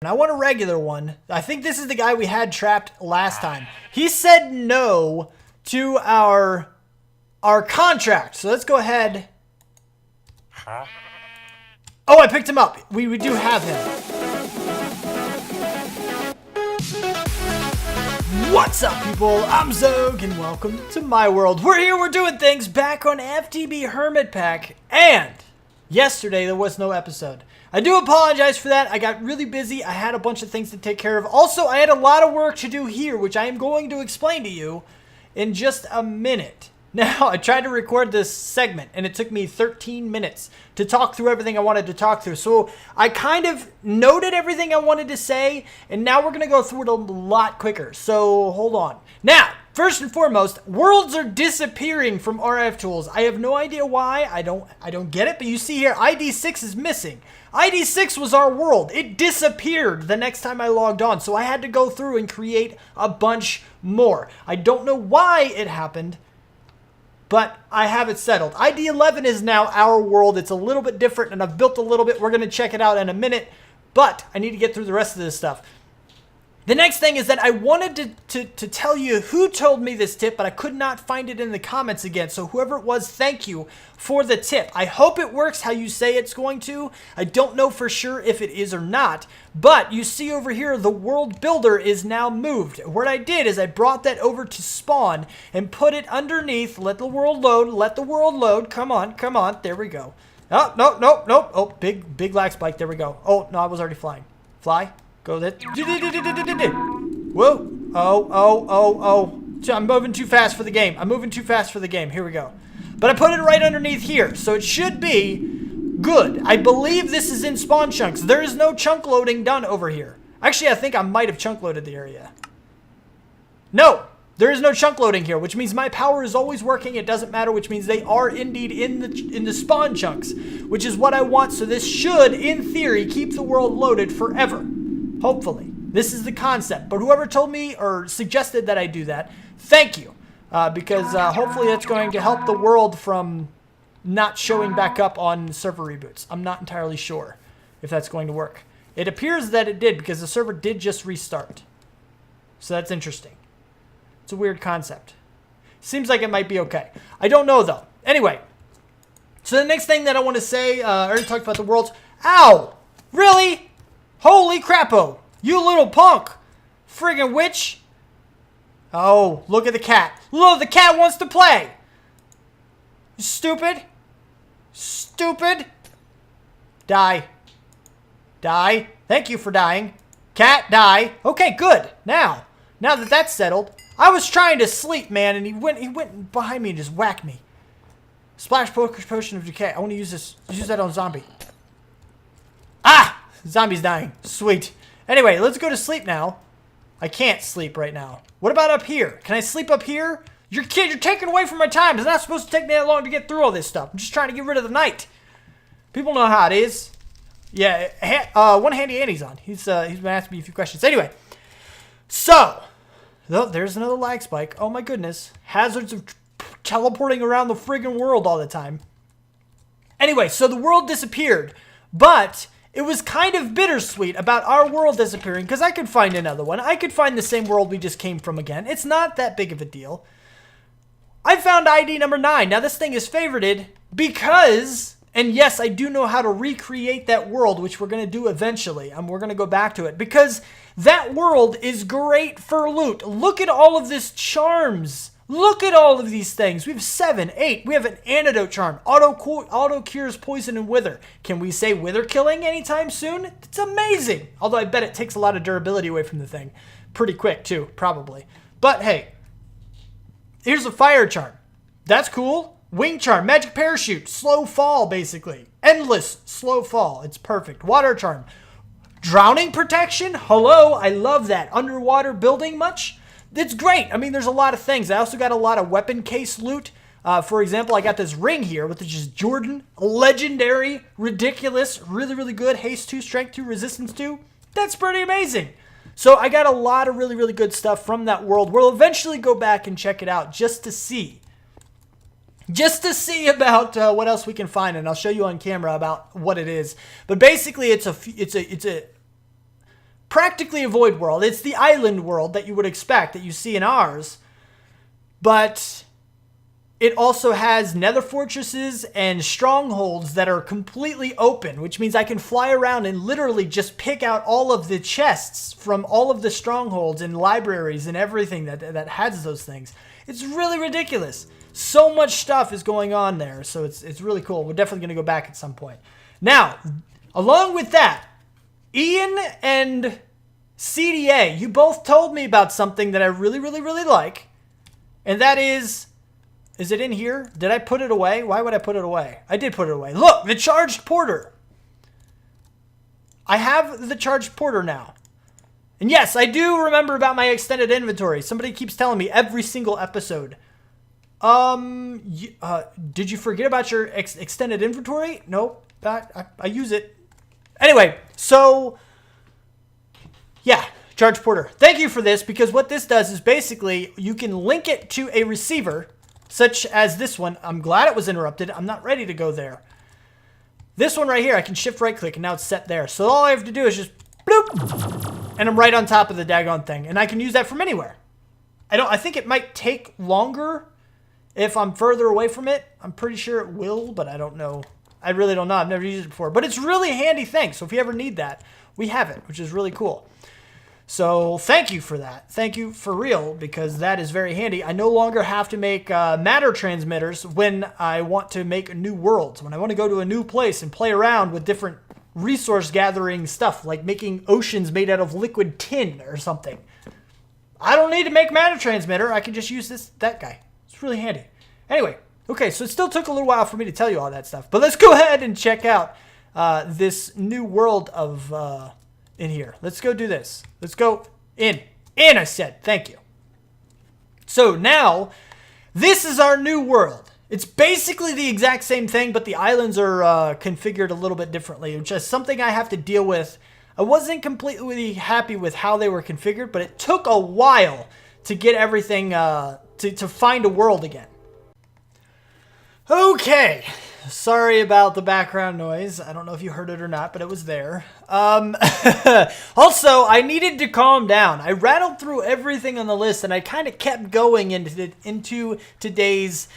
I want a regular one. I think this is the guy we had trapped last time. He said no to our contract. So let's go ahead. Oh, I picked him up. We do have him. What's up, people? I'm Xogue, and welcome to my world. We're here, we're doing things back on FTB Hermitpack, and yesterday there was no episode. I do apologize for that. I got really busy. I had a bunch of things to take care of. Also, I had a lot of work to do here, which I am going to explain to you in just a minute. Now, I tried to record this segment, and it took me 13 minutes to talk through everything I wanted to talk through. So I kind of noted everything I wanted to say, and now we're going to go through it a lot quicker. So hold on. Now, first and foremost, worlds are disappearing from RF tools. I have no idea why. I don't get it, but you see here, ID6 is missing. ID6 was our world. It disappeared the next time I logged on, so I had to go through and create a bunch more. I don't know why it happened, but I have it settled. ID 11 is now our world. It's a little bit different, and I've built a little bit. We're going to check it out in a minute, but I need to get through the rest of this stuff. The next thing is that I wanted to tell you who told me this tip, but I could not find it in the comments again. So whoever it was, thank you for the tip. I hope it works how you say it's going to. I don't know for sure if it is or not, but you see over here, the world builder is now moved. What I did is I brought that over to spawn and put it underneath. Let the world load. Let the world load. Come on. Come on. There we go. Oh, no, no, no. Oh, big lag spike. There we go. Oh, no, I was already flying. Fly. Go that. Whoa. Oh. I'm moving too fast for the game. I'm moving too fast for the game. Here we go. But I put it right underneath here, so it should be good. I believe this is in spawn chunks. There is no chunk loading done over here. Actually, I think I might have chunk loaded the area. No, there is no chunk loading here, which means my power is always working. It doesn't matter, which means they are indeed in the spawn chunks, which is what I want. So this should, in theory, keep the world loaded forever. Hopefully. This is the concept. But whoever told me or suggested that I do that, thank you. Because hopefully that's going to help the world from not showing back up on server reboots. I'm not entirely sure if that's going to work. It appears that it did because the server did just restart. So that's interesting. It's a weird concept. Seems like it might be okay. I don't know though. Anyway. So the next thing that I want to say, I already talked about the worlds. Ow! Really? Holy crapo! You little punk! Friggin' witch! Oh, look at the cat. Look, the cat wants to play! Stupid! Stupid! Die. Die. Thank you for dying. Cat, die. Okay, good. Now that that's settled, I was trying to sleep, man, and he went behind me and just whacked me. Splash potion of decay. I want to use this. Use that on zombie. Ah! Zombie's dying. Sweet. Anyway, let's go to sleep now. I can't sleep right now. What about up here? Can I sleep up here? You're taking away from my time. It's not supposed to take me that long to get through all this stuff. I'm just trying to get rid of the night. People know how it is. Yeah, one handy Andy's on. He's been asking me a few questions. Anyway, so there's another lag spike. Oh my goodness. Hazards of teleporting around the friggin' world all the time. Anyway, so the world disappeared, but it was kind of bittersweet about our world disappearing because I could find another one. I could find the same world we just came from again. It's not that big of a deal. I found ID number 9. Now this thing is favorited because, and yes, I do know how to recreate that world, which we're going to do eventually. We're going to go back to it because that world is great for loot. Look at all of this charms. Look at all of these things. We have 7, 8. We have an antidote charm. Auto cures poison and wither. Can we say wither killing anytime soon? It's amazing. Although I bet it takes a lot of durability away from the thing. Pretty quick too, probably. But hey, here's a fire charm. That's cool. Wing charm, magic parachute, slow fall basically. Endless slow fall. It's perfect. Water charm. Drowning protection. Hello, I love that. Underwater building much? It's great. I mean, there's a lot of things. I also got a lot of weapon case loot. For example, I got this ring here, which is Jordan. Legendary, ridiculous, really, really good. Haste 2, Strength 2, Resistance 2. That's pretty amazing. So I got a lot of really, really good stuff from that world. We'll eventually go back and check it out just to see. Just to see about what else we can find. And I'll show you on camera about what it is. But basically, it's a practically a void world. It's the island world that you would expect, that you see in ours. But it also has nether fortresses and strongholds that are completely open, which means I can fly around and literally just pick out all of the chests from all of the strongholds and libraries and everything that has those things. It's really ridiculous. So much stuff is going on there, so it's really cool. We're definitely going to go back at some point. Now, along with that, Ian and CDA, you both told me about something that I really, really, really like, and that is it in here? Did I put it away? Why would I put it away? I did put it away. Look, the charged porter. I have the charged porter now. And yes, I do remember about my extended inventory. Somebody keeps telling me every single episode. Did you forget about your extended inventory? Nope. I use it. Anyway, so yeah, charged porter. Thank you for this, because what this does is basically you can link it to a receiver, such as this one. I'm glad it was interrupted. I'm not ready to go there. This one right here, I can shift right click and now it's set there. So all I have to do is just bloop, and I'm right on top of the daggone thing. And I can use that from anywhere. I think it might take longer if I'm further away from it. I'm pretty sure it will, but I don't know. I really don't know. I've never used it before. But it's really a handy thing. So if you ever need that, we have it, which is really cool. So thank you for that. Thank you for real, because that is very handy. I no longer have to make matter transmitters when I want to make new worlds. When I want to go to a new place and play around with different resource gathering stuff, like making oceans made out of liquid tin or something. I don't need to make matter transmitter. I can just use that guy. It's really handy. Anyway, okay, so it still took a little while for me to tell you all that stuff. But let's go ahead and check out this new world of... in here. Let's go do this. Let's go in. In, I said. Thank you. So now, this is our new world. It's basically the exact same thing, but the islands are configured a little bit differently, which is something I have to deal with. I wasn't completely happy with how they were configured, but it took a while to get everything, to find a world again. Okay. Sorry about the background noise. I don't know if you heard it or not, but it was there. Also, I needed to calm down. I rattled through everything on the list, and I kind of kept going into today's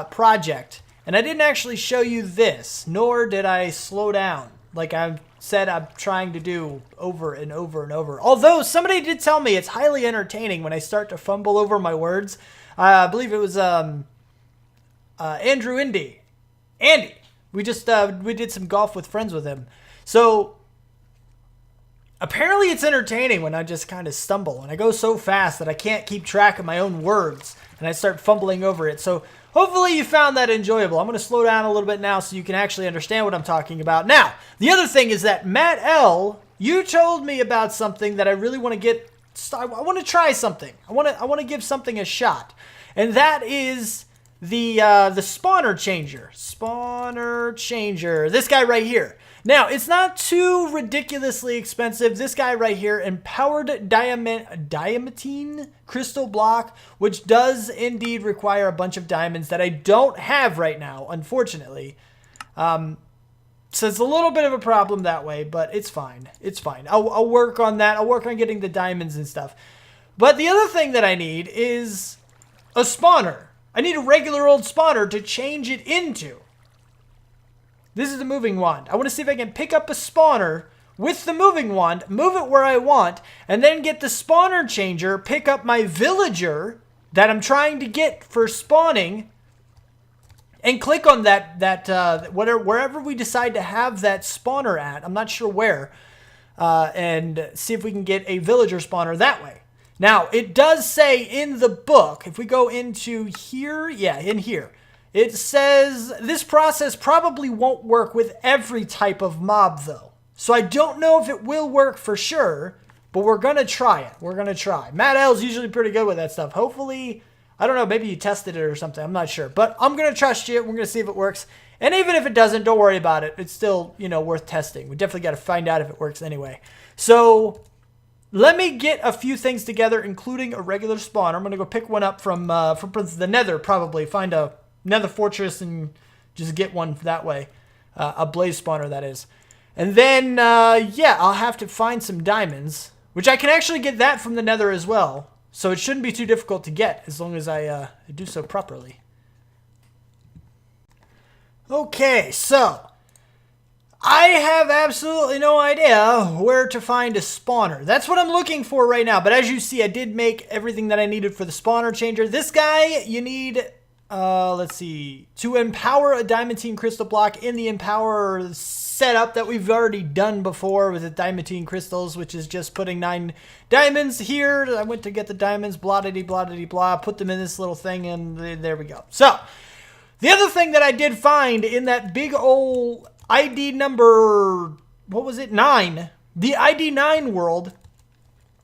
project. And I didn't actually show you this, nor did I slow down, like I said I'm trying to do over and over and over. Although, somebody did tell me it's highly entertaining when I start to fumble over my words. I believe it was Andrew Andy, we did some golf with friends with him. So apparently it's entertaining when I just kind of stumble and I go so fast that I can't keep track of my own words and I start fumbling over it. So hopefully you found that enjoyable. I'm going to slow down a little bit now so you can actually understand what I'm talking about. Now, the other thing is that Matt L., you told me about something that I really want to get. I want to try something. I want to give something a shot, and that is the spawner changer. Spawner changer. This guy right here. Now, it's not too ridiculously expensive. This guy right here, empowered diamantine crystal block, which does indeed require a bunch of diamonds that I don't have right now, unfortunately. So it's a little bit of a problem that way, but it's fine. It's fine. I'll work on that. I'll work on getting the diamonds and stuff. But the other thing that I need is a spawner. I need a regular old spawner to change it into. This is the moving wand. I want to see if I can pick up a spawner with the moving wand, move it where I want, and then get the spawner changer, pick up my villager that I'm trying to get for spawning, and click on wherever we decide to have that spawner at. I'm not sure where. And see if we can get a villager spawner that way. Now, it does say in the book, if we go into here, yeah, in here, it says this process probably won't work with every type of mob, though. So I don't know if it will work for sure, but we're going to try it. We're going to try. Matt L's usually pretty good with that stuff. Hopefully, I don't know, maybe you tested it or something. I'm not sure. But I'm going to trust you. We're going to see if it works. And even if it doesn't, don't worry about it. It's still, worth testing. We definitely got to find out if it works anyway. So let me get a few things together, including a regular spawner. I'm going to go pick one up from the Nether, probably. Find a Nether fortress and just get one that way. A blaze spawner, that is. And then, yeah, I'll have to find some diamonds, which I can actually get that from the nether as well. So it shouldn't be too difficult to get as long as I do so properly. Okay, so I have absolutely no idea where to find a spawner. That's what I'm looking for right now. But as you see, I did make everything that I needed for the spawner changer. This guy, you need, let's see, to empower a diamantine crystal block in the empower setup that we've already done before with the diamantine crystals, which is just putting 9 diamonds here. I went to get the diamonds, blah, put them in this little thing, and there we go. So, the other thing that I did find in that big old ID number, what was it, 9, the ID 9 world,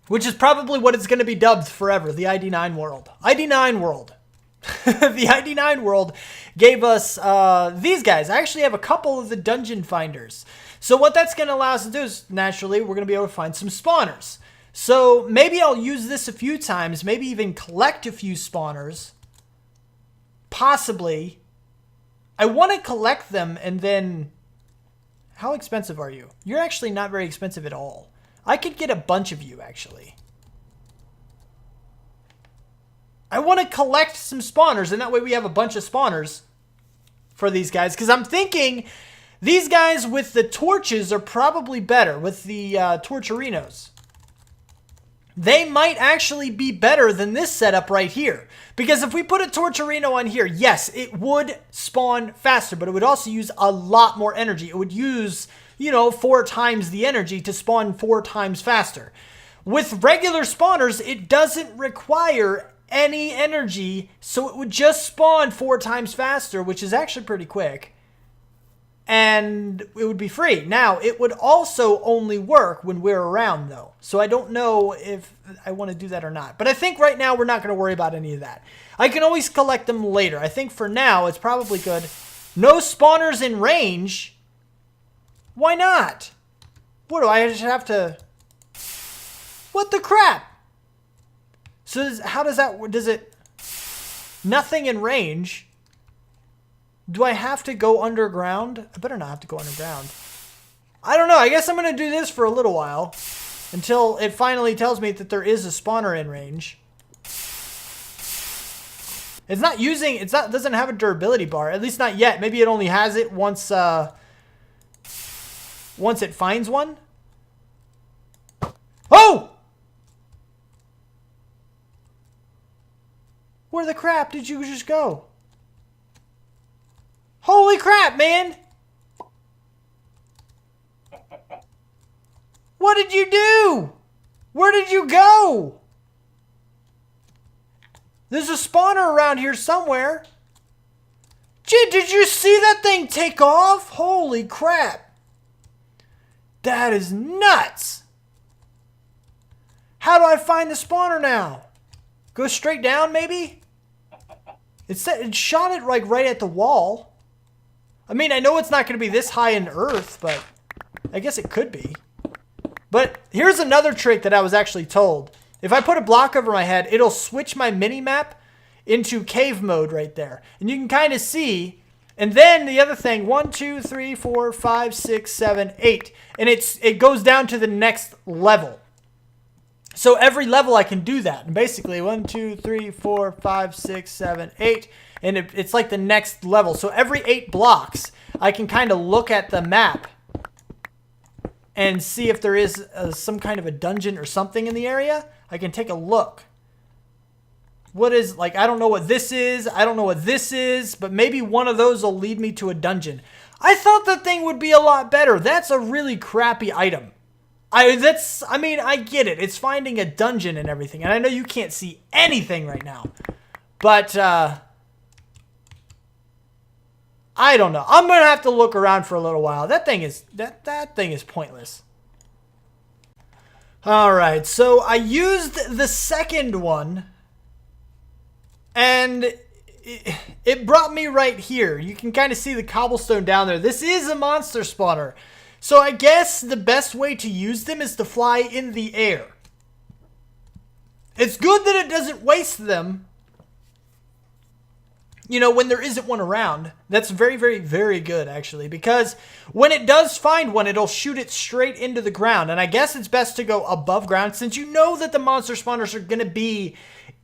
which is probably what it's going to be dubbed forever, the ID 9 world. ID 9 world. The ID 9 world gave us these guys. I actually have a couple of the dungeon finders. So what that's going to allow us to do is, naturally, we're going to be able to find some spawners. So maybe I'll use this a few times, maybe even collect a few spawners. Possibly. I want to collect them and then... How expensive are you? You're actually not very expensive at all. I could get a bunch of you, actually. I want to collect some spawners, and that way we have a bunch of spawners for these guys. Because I'm thinking these guys with the torches are probably better, with the torcherinos. They might actually be better than this setup right here. Because if we put a torcherino on here, yes, it would spawn faster, but it would also use a lot more energy. It would use, you know, 4 times the energy to spawn 4 times faster. With regular spawners, it doesn't require any energy, so it would just spawn 4 times faster, which is actually pretty quick. And it would be free. Now, it would also only work when we're around, though. So I don't know if I want to do that or not. But I think right now we're not going to worry about any of that. I can always collect them later. I think for now it's probably good. No spawners in range? Why not? What do I just have to... What the crap? So how does that... Does it... Nothing in range... Do I have to go underground? I better not have to go underground. I don't know. I guess I'm going to do this for a little while. Until it finally tells me that there is a spawner in range. It's not using... It doesn't have a durability bar. At least not yet. Maybe it only has it once... once it finds one. Oh! Where the crap did you just go? Holy crap, man! What did you do? Where did you go? There's a spawner around here somewhere. Gee, did you see that thing take off? Holy crap. That is nuts. How do I find the spawner now? Go straight down, maybe? It shot it like right at the wall. I mean, I know it's not going to be this high in Earth, but I guess it could be. But here's another trick that I was actually told. If I put a block over my head, it'll switch my mini-map into cave mode right there. And you can kind of see. And then the other thing, 1, 2, 3, 4, 5, 6, 7, 8. And it goes down to the next level. So every level I can do that. And basically 1, 2, 3, 4, 5, 6, 7, 8. And it's like the next level. So every 8 blocks, I can kind of look at the map and see if there is some kind of a dungeon or something in the area. I can take a look. What is, like, I don't know what this is. I don't know what this is. But maybe one of those will lead me to a dungeon. I thought that thing would be a lot better. That's a really crappy item. I mean, I get it. It's finding a dungeon and everything. And I know you can't see anything right now. But, I don't know. I'm going to have to look around for a little while. That thing is pointless. All right. So I used the second one and it brought me right here. You can kind of see the cobblestone down there. This is a monster spawner. So I guess the best way to use them is to fly in the air. It's good that it doesn't waste them. you know, when there isn't one around. That's very, very, very good, actually, because when it does find one, it'll shoot it straight into the ground. And I guess it's best to go above ground, since you know that the monster spawners are going to be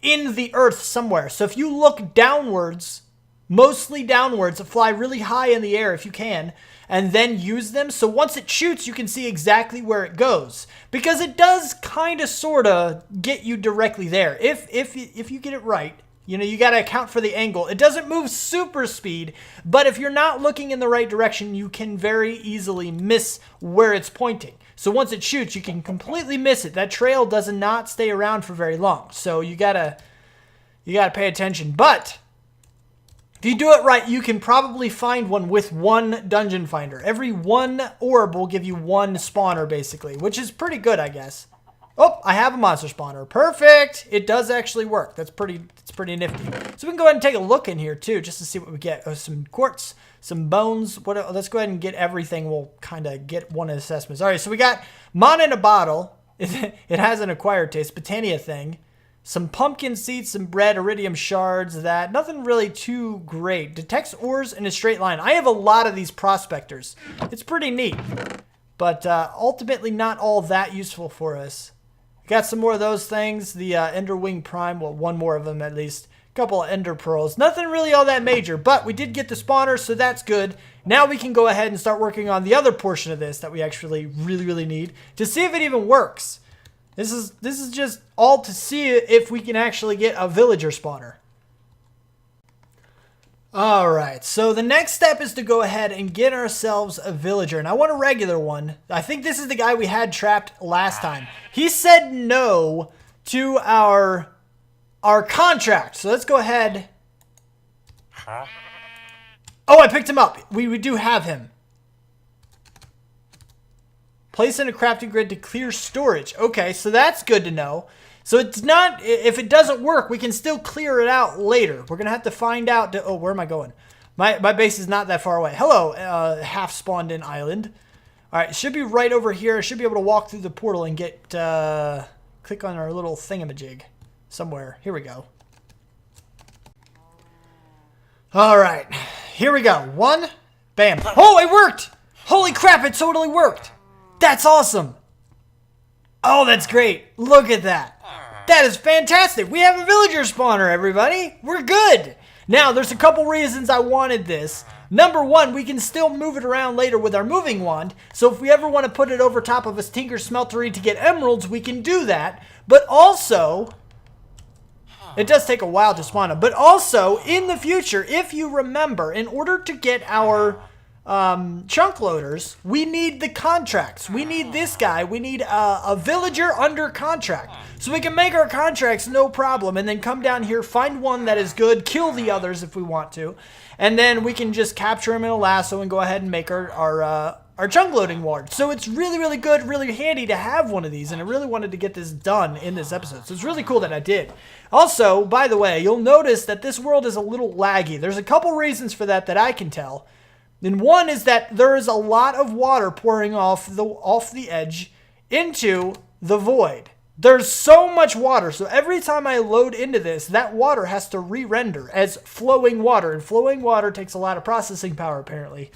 in the earth somewhere. So if you look downwards, mostly downwards, fly really high in the air if you can, and then use them. So once it shoots, you can see exactly where it goes, because it does kind of, sort of get you directly there. If you get it right. You know, you got to account for the angle. It doesn't move super speed, but if you're not looking in the right direction, you can very easily miss where it's pointing. So once it shoots, you can completely miss it. That trail does not stay around for very long. So you gotta pay attention. But if you do it right, you can probably find one with one dungeon finder. Every one orb will give you one spawner, basically, which is pretty good, I guess. Oh, I have a monster spawner. Perfect. It does actually work. It's pretty nifty. So we can go ahead and take a look in here too, just to see what we get. Oh, some quartz, some bones. Let's go ahead and get everything. We'll kind of get one of the assessments. All right, so we got mana in a bottle. It has an acquired taste. Botania thing. Some pumpkin seeds, some bread, iridium shards, that. Nothing really too great. Detects ores in a straight line. I have a lot of these prospectors. It's pretty neat, but ultimately not all that useful for us. Got some more of those things. The Ender Wing Prime, well, one more of them at least. A couple of Ender Pearls. Nothing really all that major, but we did get the spawner, so that's good. Now we can go ahead and start working on the other portion of this that we actually really, really need to see if it even works. This is just all to see if we can actually get a villager spawner. Alright, so the next step is to go ahead and get ourselves a villager. And I want a regular one. I think this is the guy we had trapped last time. He said no to our contract. So let's go ahead. Oh, I picked him up. We do have him. Place in a crafting grid to clear storage. Okay, so that's good to know. So it's not, if it doesn't work, we can still clear it out later. We're going to have to find out. Oh, where am I going? My base is not that far away. Hello, half spawned in island. All right, it should be right over here. I should be able to walk through the portal and get, click on our little thingamajig somewhere. Here we go. All right, here we go. One, bam. Oh, it worked. Holy crap, it totally worked. That's awesome. Oh, that's great. Look at that. That is fantastic. We have a villager spawner, everybody. We're good. Now, there's a couple reasons I wanted this. Number one, we can still move it around later with our moving wand. So if we ever want to put it over top of a tinker smeltery to get emeralds, we can do that. But also, it does take a while to spawn them. But also, in the future, if you remember, in order to get our chunk loaders, we need the contracts. We need this guy. We need a villager under contract, so we can make our contracts no problem, and then come down here, find one that is good, kill the others if we want to, and then we can just capture him in a lasso and go ahead and make our chunk loading ward. So it's really, really good, really handy to have one of these, and I really wanted to get this done in this episode, so it's really cool that I did. Also, by the way, you'll notice that this world is a little laggy. There's a couple reasons for that I can tell. And one is that there is a lot of water pouring off the edge into the void. There's so much water, so every time I load into this, that water has to re-render as flowing water. And flowing water takes a lot of processing power, apparently.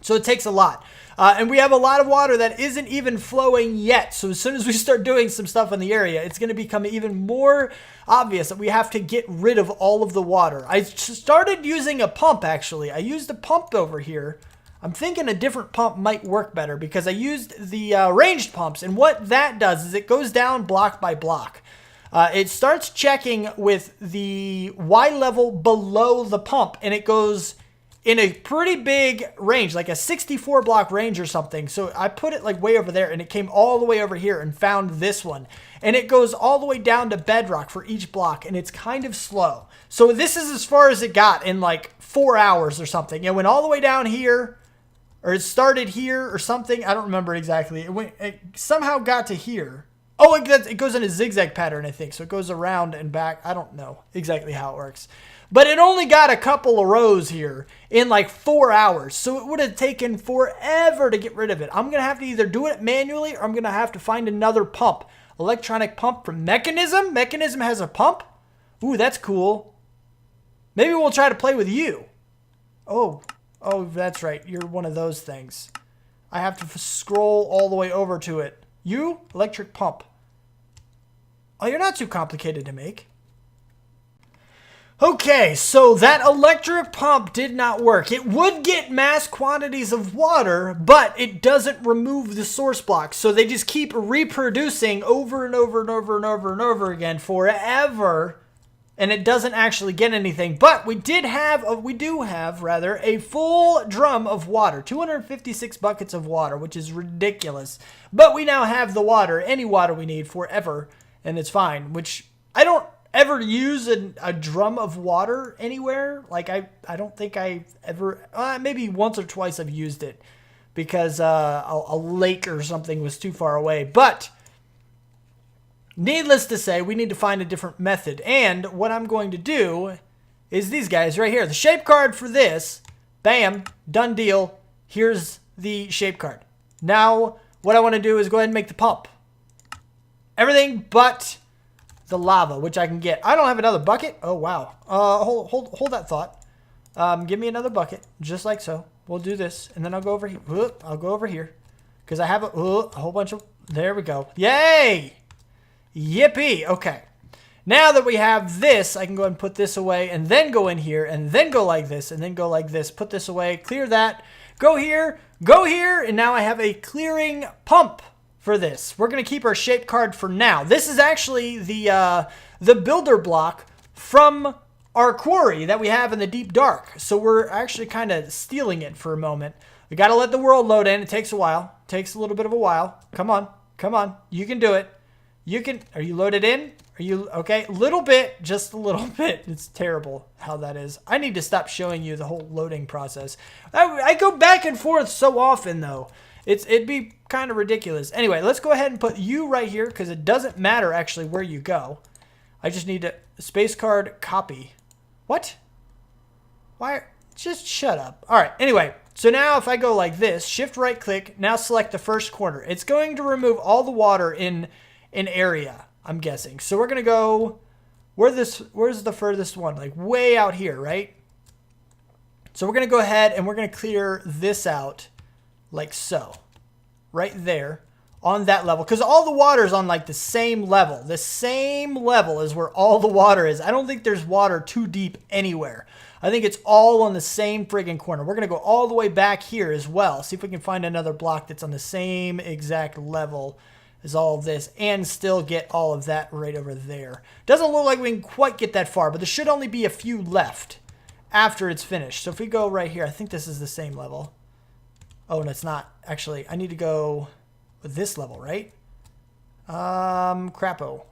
So it takes a lot. And we have a lot of water that isn't even flowing yet. So as soon as we start doing some stuff in the area, it's going to become even more obvious that we have to get rid of all of the water. I started using a pump, actually. I used a pump over here. I'm thinking a different pump might work better because I used the ranged pumps. And what that does is it goes down block by block. It starts checking with the Y level below the pump, and it goes in a pretty big range, like a 64 block range or something. So I put it like way over there, and it came all the way over here and found this one. And it goes all the way down to bedrock for each block, and it's kind of slow. So this is as far as it got in like 4 hours or something. It went all the way down here, or it started here or something. I don't remember exactly. It somehow got to here. Oh, it goes in a zigzag pattern, I think. So it goes around and back. I don't know exactly how it works. But it only got a couple of rows here in like 4 hours. So it would have taken forever to get rid of it. I'm going to have to either do it manually, or I'm going to have to find another pump. Electronic pump from Mechanism. Mechanism has a pump. Ooh, that's cool. Maybe we'll try to play with you. Oh, that's right. You're one of those things. I have to scroll all the way over to it. You? Electric pump. Oh, you're not too complicated to make. Okay, so that electric pump did not work. It would get mass quantities of water, but it doesn't remove the source block. So they just keep reproducing over and over and over and over and over again forever. And it doesn't actually get anything. But we do have a full drum of water. 256 buckets of water, which is ridiculous. But we now have the water, any water we need forever. And it's fine, which I don't ever use a drum of water anywhere. Like, I don't think I ever, maybe once or twice I've used it because a lake or something was too far away. But needless to say, we need to find a different method. And what I'm going to do is these guys right here. The shape card for this, bam, done deal. Here's the shape card. Now, what I want to do is go ahead and make the pump. Everything but the lava, which I can get. I don't have another bucket. Oh, wow. Hold that thought. Give me another bucket, just like so. We'll do this, and then I'll go over here. I'll go over here, because I have a whole bunch of... There we go. Yay! Yippee! Okay. Now that we have this, I can go ahead and put this away, and then go in here, and then go like this, and then go like this. Put this away, clear that, go here, and now I have a clearing pump for this. We're going to keep our shape card for now. This is actually the builder block from our quarry that we have in the deep dark. So we're actually kind of stealing it for a moment. We got to let the world load in. It takes a while. It takes a little bit of a while. Come on. Come on. You can do it. You can. Are you loaded in? Are you okay? A little bit. Just a little bit. It's terrible how that is. I need to stop showing you the whole loading process. I go back and forth so often though. It'd be kind of ridiculous. Anyway, let's go ahead and put you right here because it doesn't matter actually where you go. I just need to space card copy. What? Why? Just shut up. All right. Anyway, so now if I go like this, shift right click, now select the first corner. It's going to remove all the water in an area, I'm guessing. So we're going to go where's the furthest one? Like way out here, right? So we're going to go ahead and we're going to clear this out. Like so, right there on that level, because all the water is on like the same level. The same level is where all the water is. I don't think there's water too deep anywhere. I think it's all on the same friggin' corner. We're going to go all the way back here as well. See if we can find another block that's on the same exact level as all of this and still get all of that right over there. Doesn't look like we can quite get that far, but there should only be a few left after it's finished. So if we go right here, I think this is the same level. Oh, and it's not. Actually, I need to go with this level, right? Crapo.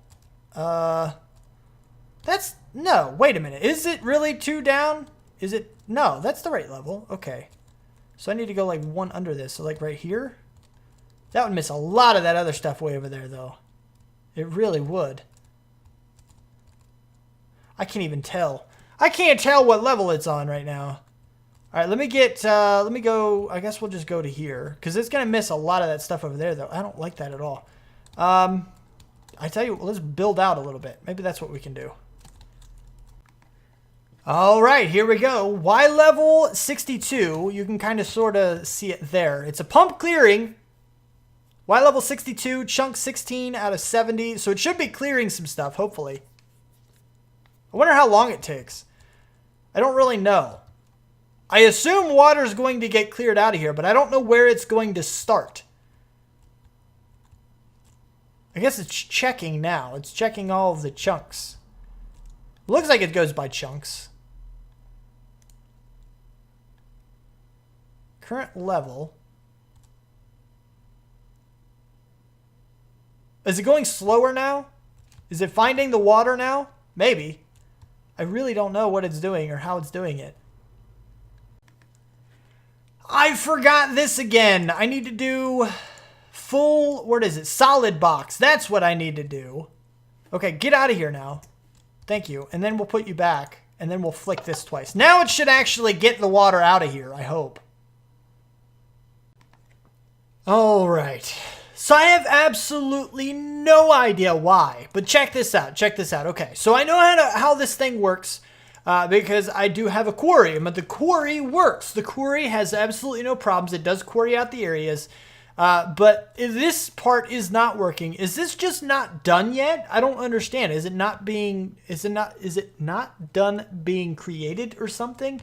That's... No, wait a minute. Is it really 2 down? Is it... No, that's the right level. Okay. So I need to go like 1 under this. So like right here. That would miss a lot of that other stuff way over there, though. It really would. I can't even tell. I can't tell what level it's on right now. All right, let me go, I guess we'll just go to here, because it's going to miss a lot of that stuff over there, though. I don't like that at all. I tell you, let's build out a little bit. Maybe that's what we can do. All right, here we go. Y level 62, you can kind of sort of see it there. It's a pump clearing. Y level 62, chunk 16 out of 70, so it should be clearing some stuff, hopefully. I wonder how long it takes. I don't really know. I assume water is going to get cleared out of here, but I don't know where it's going to start. I guess it's checking now. It's checking all of the chunks. Looks like it goes by chunks. Current level. Is it going slower now? Is it finding the water now? Maybe. I really don't know what it's doing or how it's doing it. I forgot this again. I need to do full, what is it? Solid box. That's what I need to do. Okay, get out of here now. Thank you. And then we'll put you back. And then we'll flick this twice. Now it should actually get the water out of here, I hope. All right. So I have absolutely no idea why. But check this out. Check this out. Okay, so I know how this thing works. because I do have a quarry. But the quarry works. The quarry has absolutely no problems. It does quarry out the areas. But this part is not working. Is this just not done yet? I don't understand. Is it not done being created or something?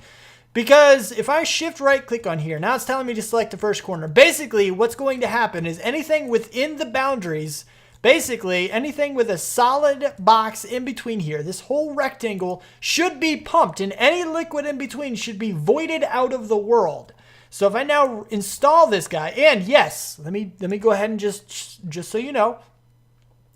Because if I shift right click on here, now it's telling me to select the first corner. Basically, what's going to happen is anything within the boundaries, basically anything with a solid box in between here, this whole rectangle should be pumped, and any liquid in between should be voided out of the world. So if I now install this guy, and yes, let me go ahead and just so you know,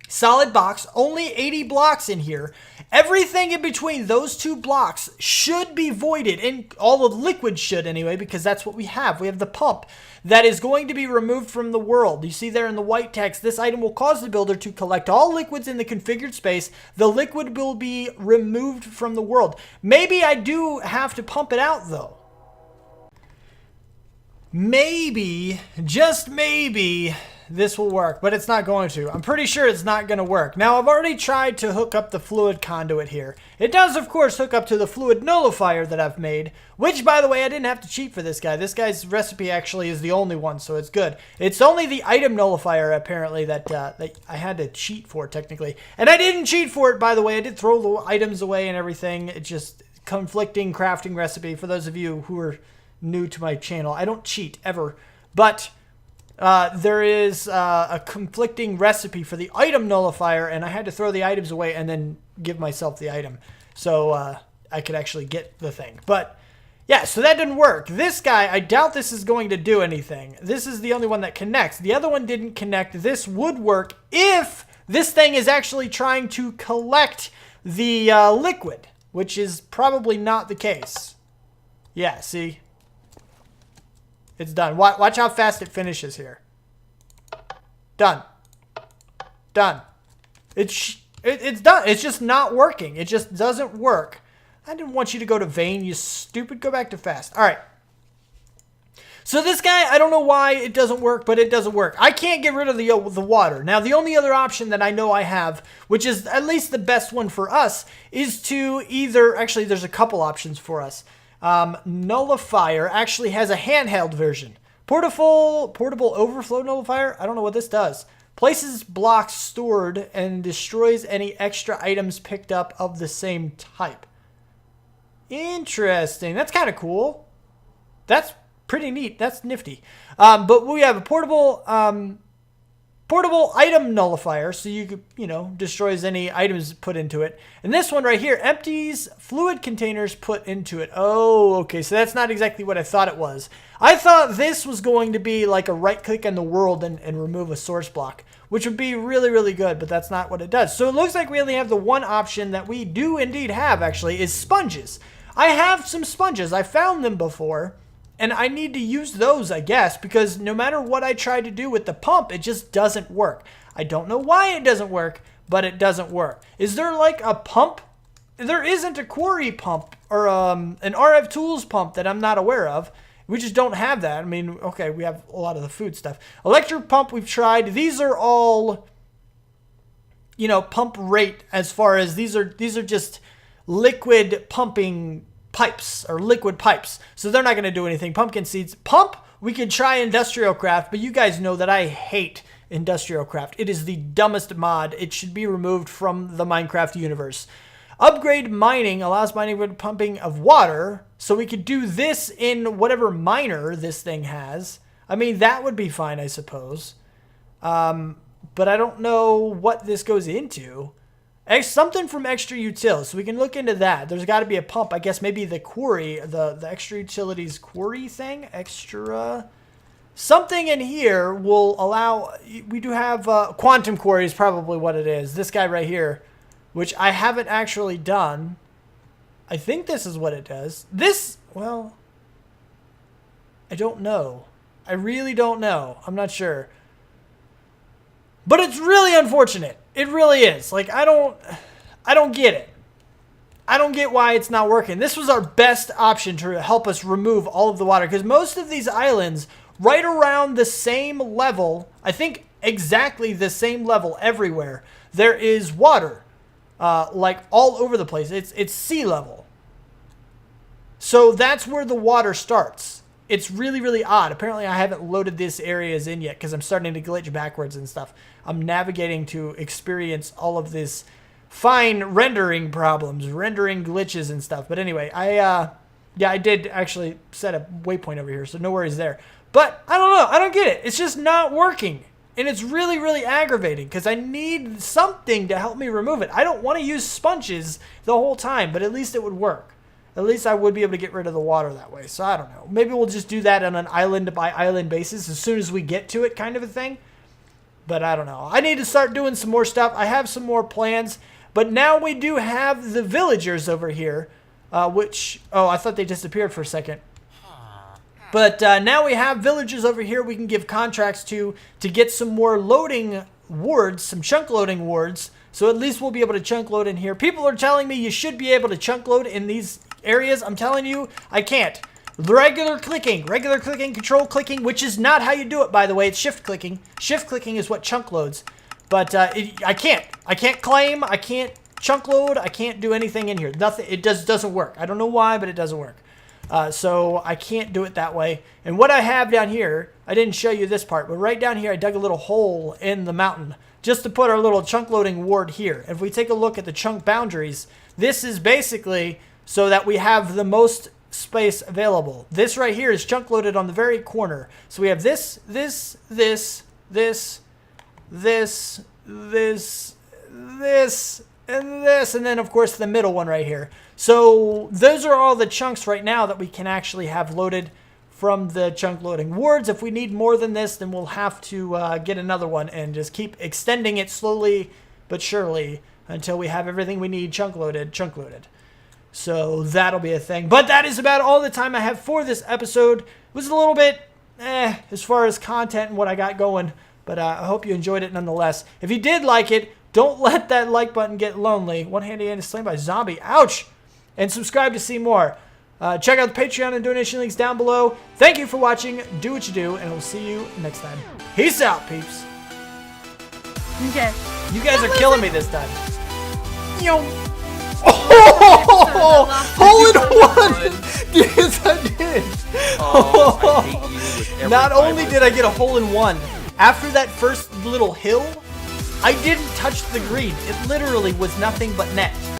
solid box, only 80 blocks in here. Everything in between those two blocks should be voided, and all of the liquid should anyway, because that's what we have. We have the pump that is going to be removed from the world. You see there in the white text, this item will cause the builder to collect all liquids in the configured space. The liquid will be removed from the world. Maybe I do have to pump it out though. Maybe, just maybe, this will work, but it's not going to. I'm pretty sure it's not going to work. Now, I've already tried to hook up the fluid conduit here. It does, of course, hook up to the fluid nullifier that I've made, which, by the way, I didn't have to cheat for this guy. This guy's recipe actually is the only one, so it's good. It's only the item nullifier, apparently, that I had to cheat for, technically. And I didn't cheat for it, by the way. I did throw the items away and everything. It's just conflicting crafting recipe for those of you who are new to my channel. I don't cheat ever, but there is a conflicting recipe for the item nullifier, and I had to throw the items away and then give myself the item so I could actually get the thing. But yeah, so that didn't work. This guy, I doubt this is going to do anything. This is the only one that connects. The other one didn't connect. This would work if this thing is actually trying to collect the liquid, which is probably not the case. Yeah, see? It's done. Watch how fast it finishes here. Done. Done. It's done. It's just not working. It just doesn't work. I didn't want you to go to vain, you stupid. Go back to fast. All right. So this guy, I don't know why it doesn't work, but it doesn't work. I can't get rid of the water. Now, the only other option that I know I have, which is at least the best one for us, is to either... Actually, there's a couple options for us. Nullifier actually has a handheld version. Portable overflow nullifier. I don't know what this does. Places blocks stored and destroys any extra items picked up of the same type. Interesting. That's kind of cool. That's pretty neat. That's nifty. But we have a portable item nullifier, so you could, destroys any items put into it. And this one right here empties fluid containers put into it. Oh, okay, so that's not exactly what I thought it was. I thought this was going to be like a right click on the world and remove a source block, which would be really, really good, but that's not what it does. So it looks like we only have the one option that we do indeed have, actually, is sponges. I have some sponges. I found them before. And I need to use those, I guess, because no matter what I try to do with the pump, it just doesn't work. I don't know why it doesn't work, but it doesn't work. Is there like a pump? There isn't a quarry pump or an RF Tools pump that I'm not aware of. We just don't have that. I mean, okay, we have a lot of the food stuff. Electric pump we've tried. These are all, pump rate as far as these are just liquid pumping pipes or liquid pipes, so they're not going to do anything. Pumpkin seeds pump, we could try industrial craft, but you guys know that I hate industrial craft. It is the dumbest mod. It should be removed from the Minecraft universe. Upgrade mining allows mining with pumping of water, so we could do this in whatever miner this thing has. I mean, that would be fine, I suppose, but I don't know what this goes into. Something from extra utils, so we can look into that. There's got to be a pump. I guess maybe the quarry, the extra utilities quarry thing, extra something in here will allow. We do have quantum quarry is probably what it is. This guy right here, which I haven't actually done. I think this is what it does. Well, I don't know. I really don't know. I'm not sure. But it's really unfortunate. It really is. Like, I don't get it. I don't get why it's not working. This was our best option to help us remove all of the water, because most of these islands, right around the same level, I think exactly the same level everywhere, there is water, like all over the place. It's sea level. So that's where the water starts. It's really, really odd. Apparently, I haven't loaded these areas in yet because I'm starting to glitch backwards and stuff. I'm navigating to experience all of this fine rendering problems, rendering glitches and stuff. But anyway, yeah, I did actually set a waypoint over here, so no worries there. But I don't know. I don't get it. It's just not working. And it's really, really aggravating because I need something to help me remove it. I don't want to use sponges the whole time, but at least it would work. At least I would be able to get rid of the water that way. So I don't know. Maybe we'll just do that on an island by island basis as soon as we get to it, kind of a thing. But I don't know. I need to start doing some more stuff. I have some more plans. But now we do have the villagers over here, which... Oh, I thought they disappeared for a second. But now we have villagers over here we can give contracts to get some more loading wards, some chunk loading wards. So at least we'll be able to chunk load in here. People are telling me you should be able to chunk load in these areas. I'm telling you, I can't. Regular clicking, control clicking, which is not how you do it, by the way. It's shift clicking. Shift clicking is what chunk loads. But I can't. I can't claim. I can't chunk load. I can't do anything in here. Nothing. It doesn't work. I don't know why, but it doesn't work. So I can't do it that way. And what I have down here, I didn't show you this part, but right down here I dug a little hole in the mountain just to put our little chunk loading ward here. If we take a look at the chunk boundaries, this is basically so that we have the most space available. This right here is chunk loaded on the very corner. So we have this, this, this, this, this, this, this, and this, and then of course the middle one right here. So those are all the chunks right now that we can actually have loaded from the chunk loading wards. If we need more than this, then we'll have to get another one and just keep extending it slowly but surely until we have everything we need chunk loaded. So that'll be a thing. But that is about all the time I have for this episode. It was a little bit as far as content and what I got going, but I hope you enjoyed it nonetheless. If you did like it, don't let that like button get lonely. One handy and slain by zombie. Ouch! And subscribe to see more. Check out the Patreon and donation links down below. Thank you for watching. Do what you do, and we'll see you next time. Peace out, peeps. Okay. You guys are killing me this time. Yo. Oh, hole in one! Yes, I did. Oh, I hate you with every Not only fiber. did I get a hole in one, after that first little hill, I didn't touch the green. It literally was nothing but net.